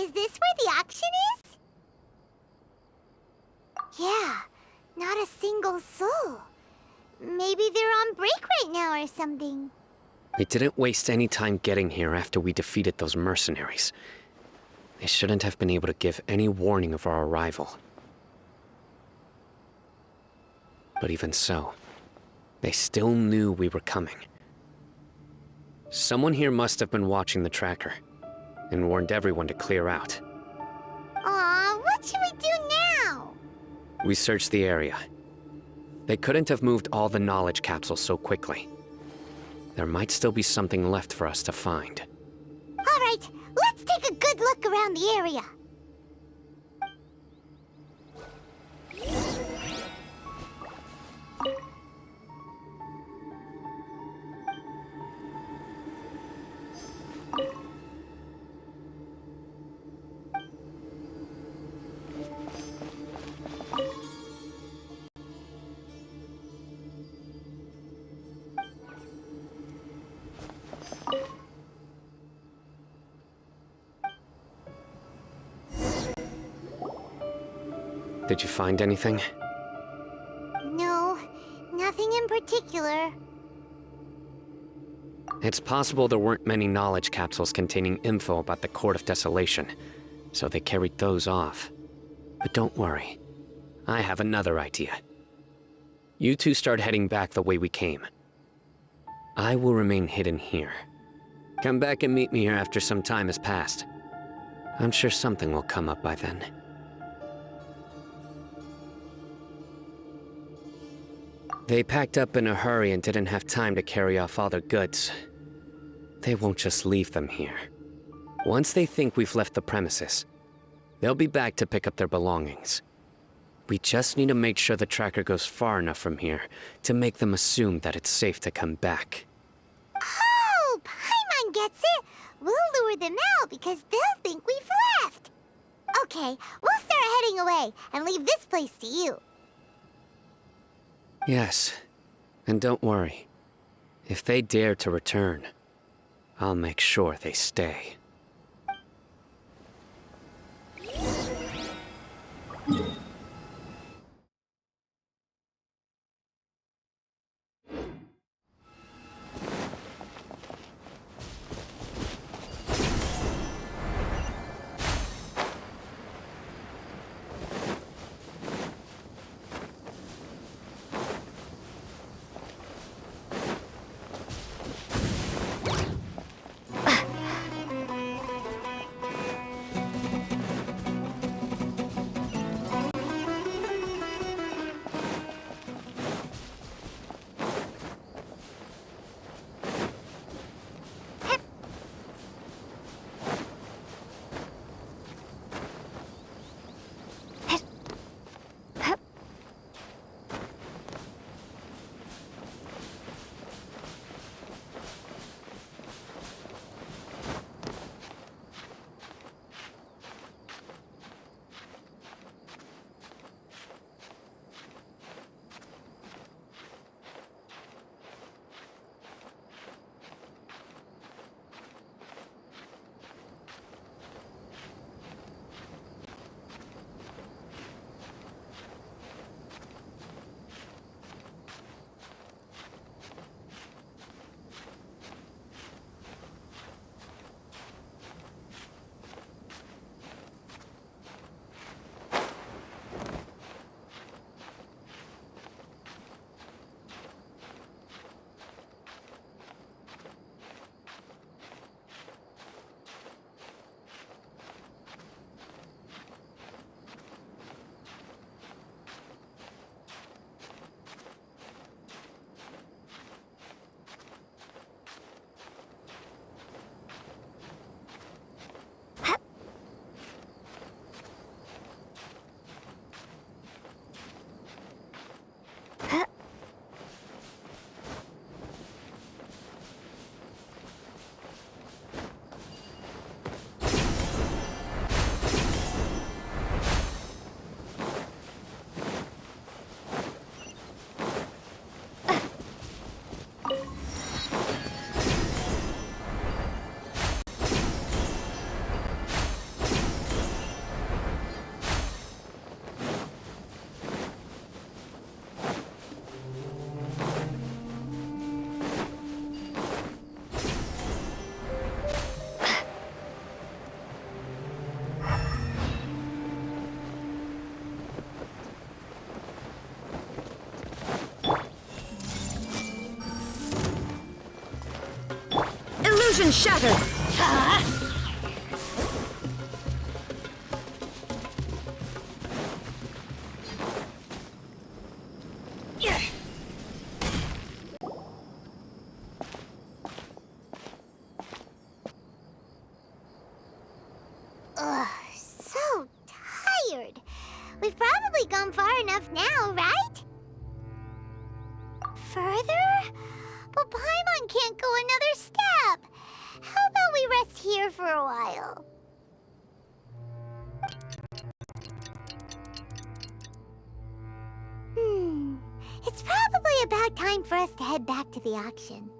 Is this where the auction is? Yeah, not a single soul. Maybe they're on break right now or something. We didn't waste any time getting here after we defeated those mercenaries. They shouldn't have been able to give any warning of our arrival. But even so, they still knew we were coming. Someone here must have been watching the tracker, and warned everyone to clear out. Aw, what should we do now? We searched the area. They couldn't have moved all the knowledge capsules so quickly. There might still be something left for us to find. Alright, let's take a good look around the area. Did you find anything? No, nothing in particular. It's possible there weren't many knowledge capsules containing info about the Court of Desolation, so they carried those off. But don't worry. I have another idea. You two start heading back the way we came. I will remain hidden here. Come back and meet me here after some time has passed. I'm sure something will come up by then. They packed up in a hurry and didn't have time to carry off all their goods. They won't just leave them here. Once they think we've left the premises, they'll be back to pick up their belongings. We just need to make sure the tracker goes far enough from here to make them assume that it's safe to come back. Oh, Paimon gets it! We'll lure them out because they'll think we've left. Okay, we'll start heading away and leave this place to you. Yes, and don't worry. If they dare to return, I'll make sure they stay. Illusion shattered! Ugh, so tired. We've probably gone far enough now, right? Further? But Paimon can't go another step. How about we rest here for a while? It's probably about time for us to head back to the auction.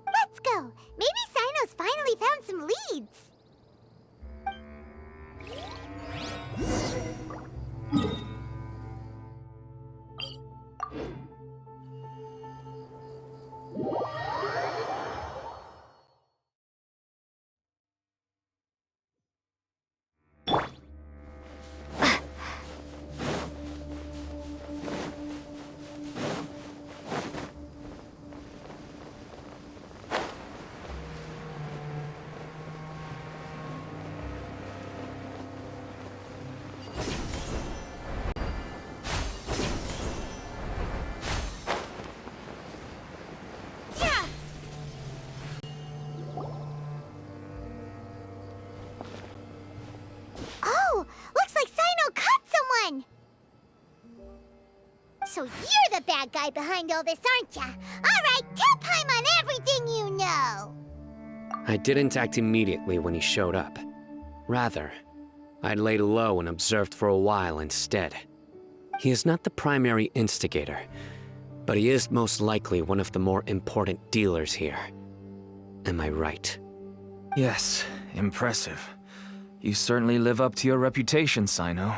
Let's go. Maybe Sino's finally found some leads. Oh, looks like Sino caught someone! So you're the bad guy behind all this, aren't ya? Alright, tell Paimon everything you know! I didn't act immediately when he showed up. Rather, I laid low and observed for a while instead. He is not the primary instigator, but he is most likely one of the more important dealers here. Am I right? Yes, impressive. You certainly live up to your reputation, Sino.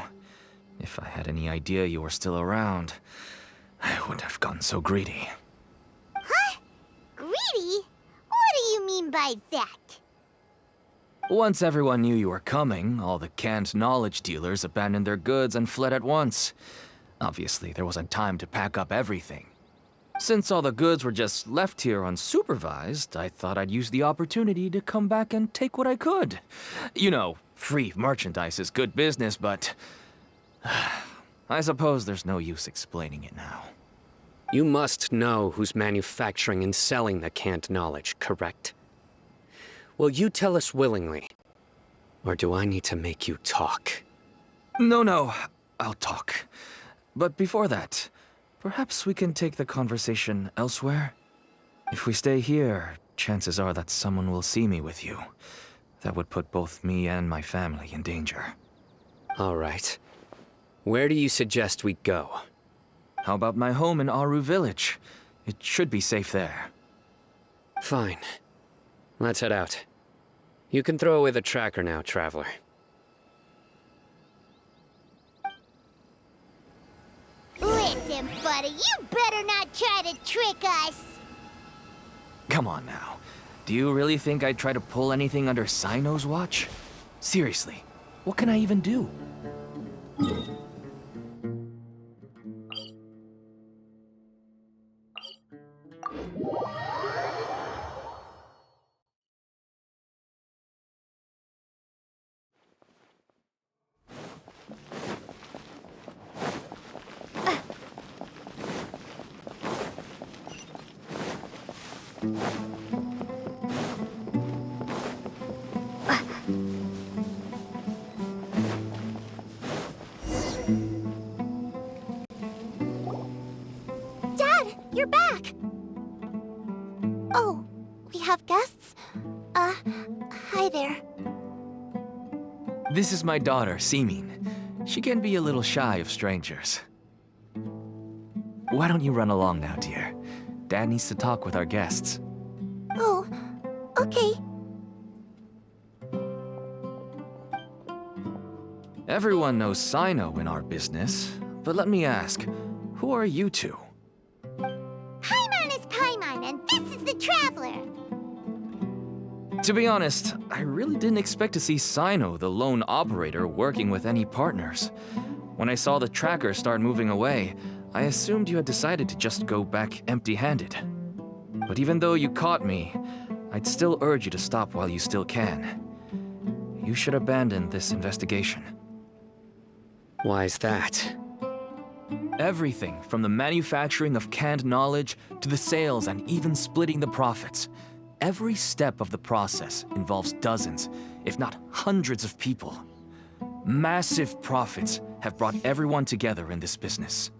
If I had any idea you were still around, I wouldn't have gotten so greedy. Huh? Greedy? What do you mean by that? Once everyone knew you were coming, all the canned knowledge dealers abandoned their goods and fled at once. Obviously, there wasn't time to pack up everything. Since all the goods were just left here unsupervised, I thought I'd use the opportunity to come back and take what I could. You know, free merchandise is good business, but I suppose there's no use explaining it now. You must know who's manufacturing and selling the canned knowledge, correct? Will you tell us willingly? Or do I need to make you talk? No, I'll talk. But before that, perhaps we can take the conversation elsewhere? If we stay here, chances are that someone will see me with you. That would put both me and my family in danger. All right. Where do you suggest we go? How about my home in Aru Village? It should be safe there. Fine. Let's head out. You can throw away the tracker now, Traveler. Listen, buddy, you better not try to trick us! Come on now. Do you really think I'd try to pull anything under Sino's watch? Seriously, what can I even do? Dad, you're back! Oh, we have guests? Hi there. This is my daughter, Seemin. She can be a little shy of strangers. Why don't you run along now, dear? Dad needs to talk with our guests. Oh, okay. Everyone knows Sino in our business, but let me ask, who are you two? Paimon is Paimon, and this is the Traveler! To be honest, I really didn't expect to see Sino, the lone operator, working with any partners. When I saw the tracker start moving away, I assumed you had decided to just go back empty-handed. But even though you caught me, I'd still urge you to stop while you still can. You should abandon this investigation. Why is that? Everything from the manufacturing of canned knowledge to the sales and even splitting the profits. Every step of the process involves dozens, if not hundreds of people. Massive profits have brought everyone together in this business.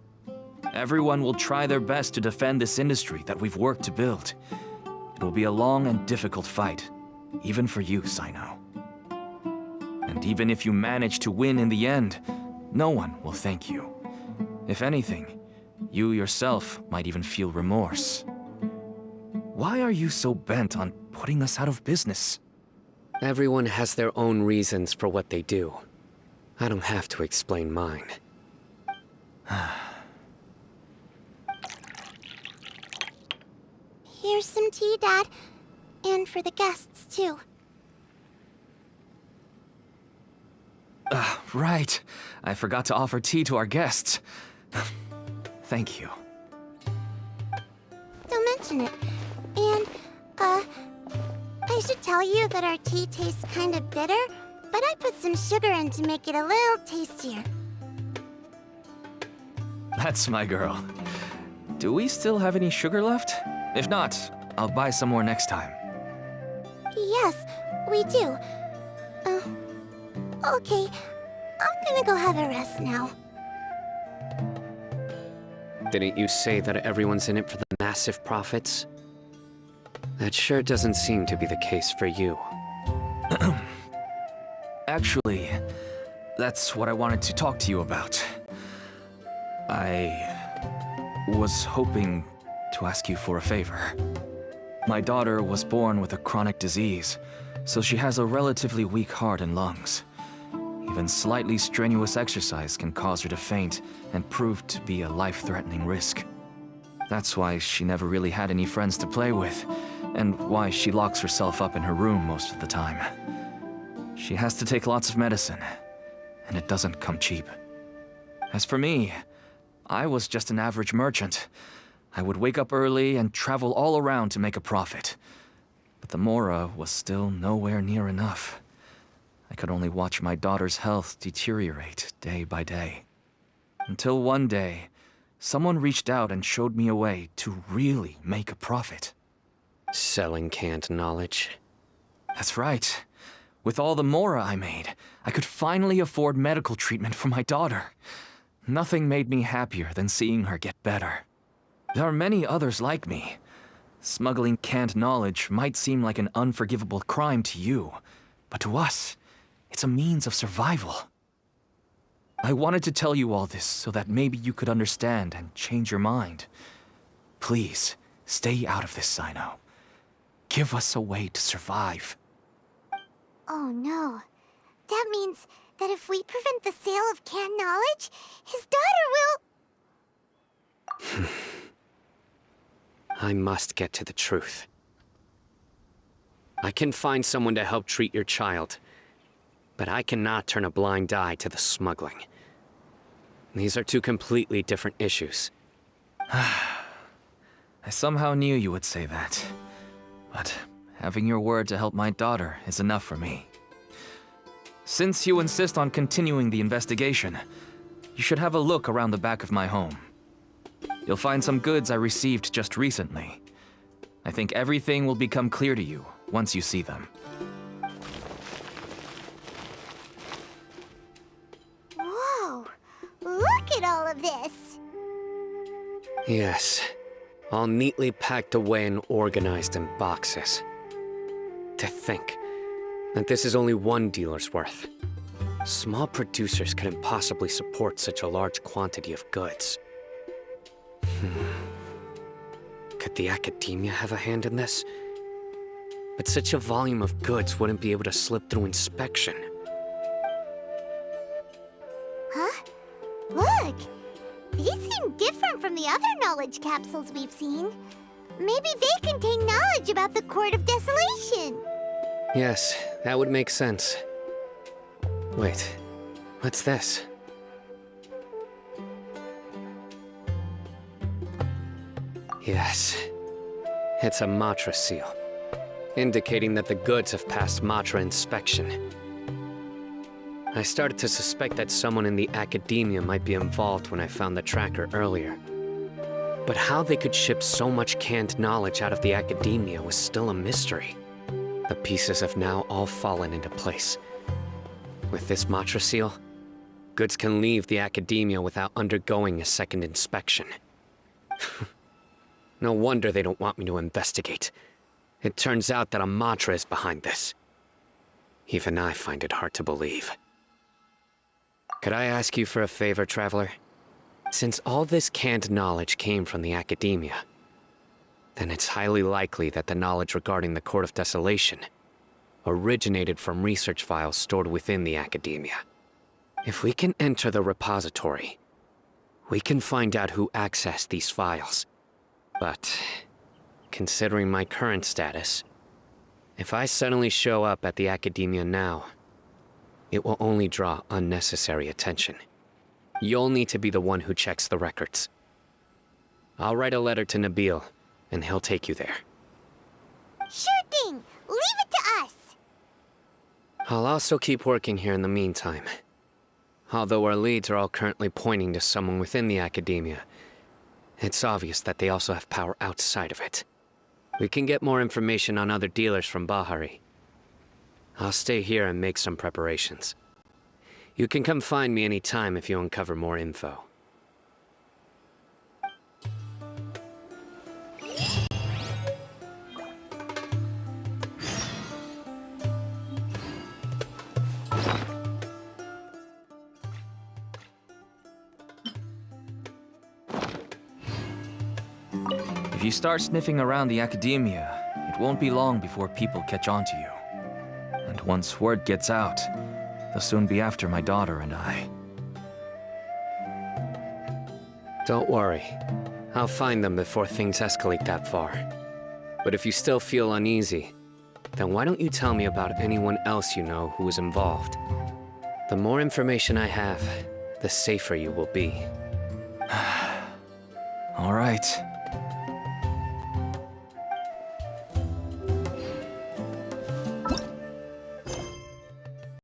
Everyone will try their best to defend this industry that we've worked to build. It will be a long and difficult fight, even for you, Sino. And even if you manage to win in the end, no one will thank you. If anything, you yourself might even feel remorse. Why are you so bent on putting us out of business? Everyone has their own reasons for what they do. I don't have to explain mine. Here's some tea, Dad. And for the guests, too. Right. I forgot to offer tea to our guests. Thank you. Don't mention it. And, I should tell you that our tea tastes kind of bitter, but I put some sugar in to make it a little tastier. That's my girl. Do we still have any sugar left? If not, I'll buy some more next time. Yes, we do. Okay. I'm gonna go have a rest now. Didn't you say that everyone's in it for the massive profits? That sure doesn't seem to be the case for you. Actually, that's what I wanted to talk to you about. I was hoping to ask you for a favor. My daughter was born with a chronic disease, so she has a relatively weak heart and lungs. Even slightly strenuous exercise can cause her to faint and prove to be a life-threatening risk. That's why she never really had any friends to play with, and why she locks herself up in her room most of the time. She has to take lots of medicine, and it doesn't come cheap. As for me, I was just an average merchant. I would wake up early and travel all around to make a profit. But the Mora was still nowhere near enough. I could only watch my daughter's health deteriorate day by day. Until one day, someone reached out and showed me a way to really make a profit. Selling canned knowledge. That's right. With all the Mora I made, I could finally afford medical treatment for my daughter. Nothing made me happier than seeing her get better. There are many others like me. Smuggling canned knowledge might seem like an unforgivable crime to you, but to us, it's a means of survival. I wanted to tell you all this so that maybe you could understand and change your mind. Please, stay out of this, Sino. Give us a way to survive. Oh no. That means that if we prevent the sale of canned knowledge, his daughter will... I must get to the truth. I can find someone to help treat your child, but I cannot turn a blind eye to the smuggling. These are two completely different issues. I somehow knew you would say that. But having your word to help my daughter is enough for me. Since you insist on continuing the investigation, you should have a look around the back of my home. You'll find some goods I received just recently. I think everything will become clear to you once you see them. Whoa! Look at all of this! Yes, all neatly packed away and organized in boxes. To think that this is only one dealer's worth. Small producers couldn't possibly support such a large quantity of goods. Could the academia have a hand in this? But such a volume of goods wouldn't be able to slip through inspection. Huh? Look! These seem different from the other knowledge capsules we've seen. Maybe they contain knowledge about the Court of Desolation. Yes, that would make sense. Wait, what's this? Yes, it's a Matra seal. indicating that the goods have passed Matra inspection. I started to suspect that someone in the academia might be involved when I found the tracker earlier. But how they could ship so much canned knowledge out of the academia was still a mystery. The pieces have now all fallen into place. With this Matra seal, goods can leave the academia without undergoing a second inspection. No wonder they don't want me to investigate. It turns out that a Matra is behind this. Even I find it hard to believe. Could I ask you for a favor, Traveler? Since all this canned knowledge came from the academia, then it's highly likely that the knowledge regarding the Court of Desolation originated from research files stored within the academia. If we can enter the repository, we can find out who accessed these files. But, considering my current status, if I suddenly show up at the academia now, it will only draw unnecessary attention. You'll need to be the one who checks the records. I'll write a letter to Nabil, and he'll take you there. Sure thing! Leave it to us! I'll also keep working here in the meantime. Although our leads are all currently pointing to someone within the academia, it's obvious that they also have power outside of it. We can get more information on other dealers from Bahari. I'll stay here and make some preparations. You can come find me anytime if you uncover more info. If you start sniffing around the academia, it won't be long before people catch on to you. And once word gets out, they'll soon be after my daughter and I. Don't worry. I'll find them before things escalate that far. But if you still feel uneasy, then why don't you tell me about anyone else you know who is involved? The more information I have, the safer you will be. All right.